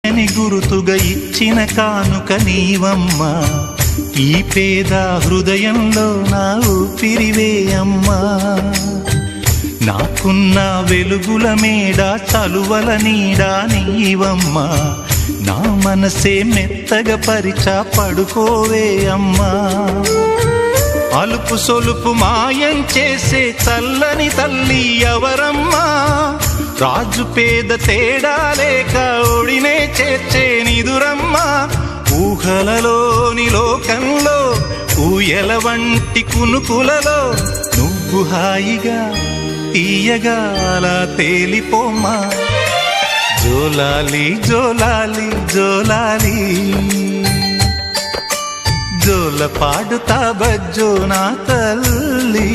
తీయని గురుతుగా ఇచ్చిన కానుక నీవమ్మా. ఈ పేద హృదయంలో నా ఊపిరివే అమ్మా. నాకున్న వెలుగుల మేడ చలువల నీడా నీవమ్మా. నా మనసే మెత్తగా పరిచా పడుకోవే అమ్మా. అలుపు సొలుపు మాయం చేసే చల్లని తల్లి ఎవరమ్మా. రాజు పేద తేడా లేక ఒడినే చేర్చే నిదురమ్మా. ఊహలలోని లోకంలో ఊయల వంటి కునుకులలో నువ్వు హాయిగా తీయగా అలా తేలిపోమ్మా. జోలాలి జోలాలి జోలాలి జోల పాడుతా బజ్జో నా తల్లి.